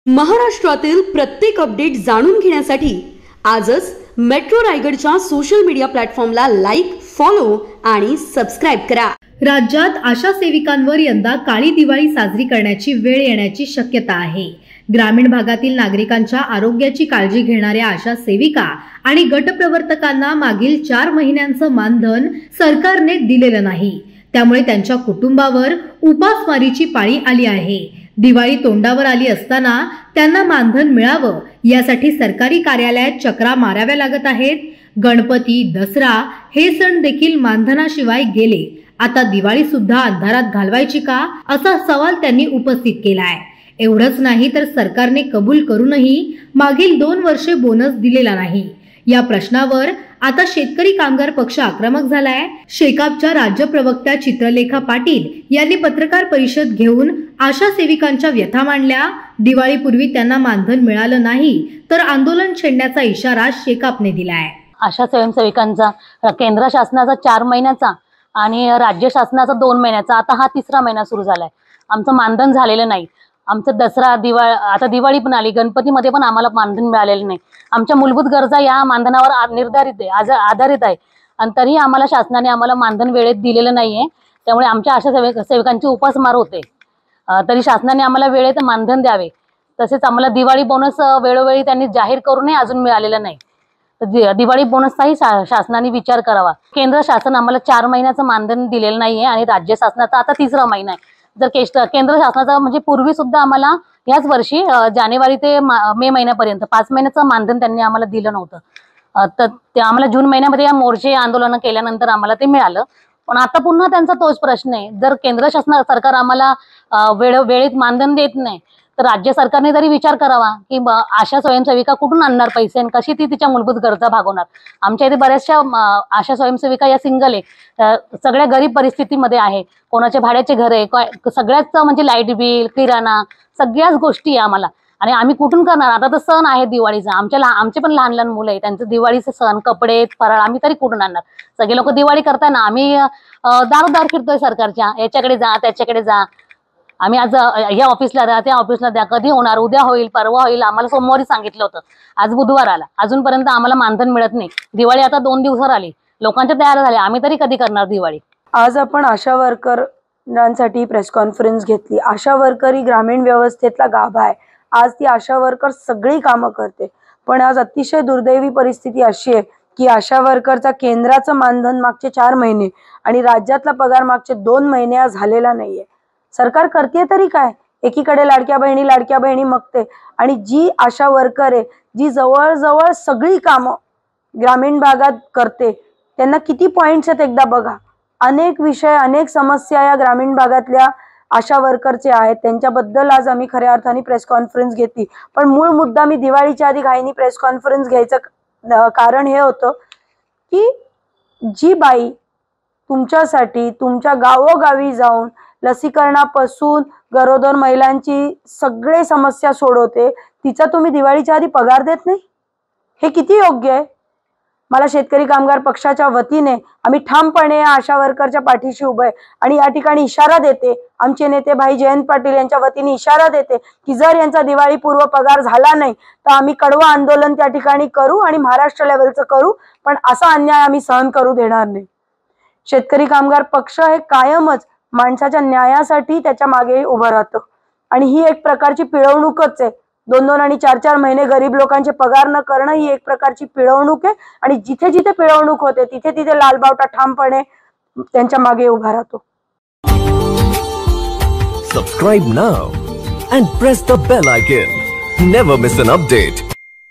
महाराष्ट्रातील प्रत्येक अपडेट जाणून घेण्यासाठी आजच मेट्रो रायगडच्या सोशल मीडिया प्लॅटफॉर्मला लाईक, फॉलो आणि सबस्क्राइब करा। राज्यात आशा सेविकांवर यंदा काळी दिवाळी साजरी करण्याची वेळ येण्याची शक्यता आहे। ग्रामीण भागातील नागरिकांच्या आरोग्याची काळजी घेणाऱ्या आशा सेविका आणि गटप्रवर्तकांना मागील 4 महिन्यांचं मानधन सरकारने दिलेलं नाही, त्यामुळे त्यांच्या कुटुंबावर उपासमारीची पाळी आली आहे। दिवाळी तोंडावर आली असताना त्यांना मानधन मिळावं यासाठी सरकारी कार्यालयात चक्रा माराव्या लागत आहेत। गणपती, दसरा हे सण देखील मानधनाशिवाय गेले, आता दिवाळी सुद्धा अंधारात घालवायची का, असा सवाल त्यांनी उपस्थित केलाय। एवढंच नाही तर सरकारने कबूल करूनही मागील 2 वर्षे बोनस दिलेला नाही। या प्रश्नावर आता शेतकरी कामगार पक्ष आक्रमक झालाय। शेकापच्या राज्य प्रवक्त्या चित्रलेखा पाटील यांनी पत्रकार परिषद घेऊन आशा सेविकांच्या व्यथा मांडल्या। दिवाळीपूर्वी त्यांना मानधन मिळालं नाही तर आंदोलन छेडण्याचा इशारा शेकापने दिलाय। आशा स्वयंसेविकांचा केंद्र शासनाचा 4 महिन्याचा आणि राज्य शासनाचा 2 महिन्याचा, आता हा 3रा महिना सुरू झालाय। आमचं मानधन झालेलं नाही। आमचं दसरा, आता दिवाळी पण आली, गणपतीमध्ये पण आम्हाला मानधन मिळालेलं नाही। आमच्या मूलभूत गरजा या मानधनावर आधारित आहे आणि तरी आम्हाला शासनाने आम्हाला मानधन वेळेत दिलेलं नाहीये। त्यामुळे आमच्या आशा सेविकांची उपासमार होते। तरी शासनाने आम्हाला वेळेत मानधन द्यावे। तसेच आम्हाला दिवाळी बोनस वेळोवेळी त्यांनी जाहीर करूनही अजून मिळालेलं नाही। तर दिवाळी बोनसचाही शासनाने विचार करावा। केंद्र शासन आम्हाला 4 महिन्याचं मानधन दिलेलं नाहीये आणि राज्य शासनाचा आता 3रा महिना आहे। जर केंद्र शासनाचा म्हणजे पूर्वी सुद्धा आम्हाला याच वर्षी जानेवारी ते मे महिन्यापर्यंत 5 महिन्याचं मानधन त्यांनी आम्हाला दिलं नव्हतं। तर ते आम्हाला जून महिन्यामध्ये या मोर्चे आंदोलन केल्यानंतर आम्हाला ते मिळालं। पण आता पुन्हा त्यांचा तोच प्रश्न आहे, जर केंद्र सरकार आम्हाला वेळेत मानधन देत नाही तर राज्य सरकारने तरी विचार करावा की आशा स्वयंसेविका कुठून आणणार पैसे आणि कशी ती तिच्या मूलभूत गरजा भागवणार। आमच्या इथे बऱ्याचशा आशा स्वयंसेविका या सिंगल आहे, सगळ्या गरीब परिस्थितीमध्ये आहे। कोणाचे भाड्याचे घर आहे, सगळ्याच म्हणजे लाईट बिल, किराणा, सगळ्याच गोष्टी आम्हाला, आणि आम्ही कुठून करणार। आता तर सण आहे दिवाळीचा, आमचे पण लहान लहान मुलं आहे, त्यांचं दिवाळीचं सण, कपडे, फराळ आम्ही तरी कुठून आणणार। सगळे लोक दिवाळी करताना आम्ही दारोदार फिरतोय सरकारच्या, याच्याकडे जा त्याच्याकडे जा। आम्ही आज या ऑफिसला द्या, त्या ऑफिसला द्या, कधी होणार, उद्या होईल, परवा होईल, आम्हाला सोमवारी सांगितलं होतं, आज बुधवार आला, अजूनपर्यंत आम्हाला मानधन मिळत नाही। दिवाळी आता 2 दिवसावर आली, लोकांच्या तयार झाले, आम्ही तरी कधी करणार दिवाळी। आज आपण आशा वर्करांसाठी प्रेस कॉन्फरन्स घेतली। आशा वर्कर ही ग्रामीण व्यवस्थेतला गाभा आहे। आज ती आशा वर्कर सगळी कामं करते, पण आज अतिशय दुर्दैवी परिस्थिती अशी आहे की आशा वर्करचा केंद्राचं मानधन मागचे 4 महिने आणि राज्यातला पगार मागचे 2 महिने आज झालेला नाहीये। सरकार करते तरी काय? एकीकडे लाडक्या बहिणी मागते आणि जी आशा वर्कर आहे, जी जवळजवळ सगळी कामं ग्रामीण भागात करते, त्यांना किती पॉइंट्स आहेत एकदा बघा। अनेक विषय, अनेक समस्या या ग्रामीण भागातल्या आशा वर्करचे आहेत, त्यांच्याबद्दल आज आम्ही खऱ्या अर्थाने प्रेस कॉन्फरन्स घेतली। पण मूळ मुद्दा मी दिवाळीच्या आधी घाईनी प्रेस कॉन्फरन्स घ्यायचं कारण हे होतं की जी बाई तुमच्यासाठी तुमच्या गावोगावी जाऊन लसीकरणापासून गरोदर महिलांची सगळे समस्या सोडवते, तिचा तुम्ही दिवाळीच्या आधी पगार देत नाही, हे किती योग्य आहे? मला शेतकरी कामगार पक्षाच्या वतीने आम्ही ठामपणे आशा वर्करच्या पाठीशी उभे आणि या ठिकाणी इशारा देते, आमचे नेते भाई जयंत पाटील यांच्या वतीने इशारा देते की जर यांचा दिवाळी पूर्व पगार झाला नाही तर आम्ही कडवं आंदोलन त्या ठिकाणी करू आणि महाराष्ट्र लेवलचं करू, पण असा अन्याय आम्ही सहन करू देणार नाही। शेतकरी कामगार पक्ष हे कायमच माणसाच्या न्यायासाठी त्याच्या मागे उभं राहतं आणि ही एक प्रकारची पिळवणूकच आहे। 2-2 आणि 4-4 महिने गरीब लोकांचे पगार न करणं ही एक प्रकारची पिळवणूक आहे आणि जिथे जिथे पिळवणूक होते तिथे तिथे लालबावटा ठामपणे त्यांच्या मागे उभा राहतो। Subscribe now and press the bell icon. Never miss an update.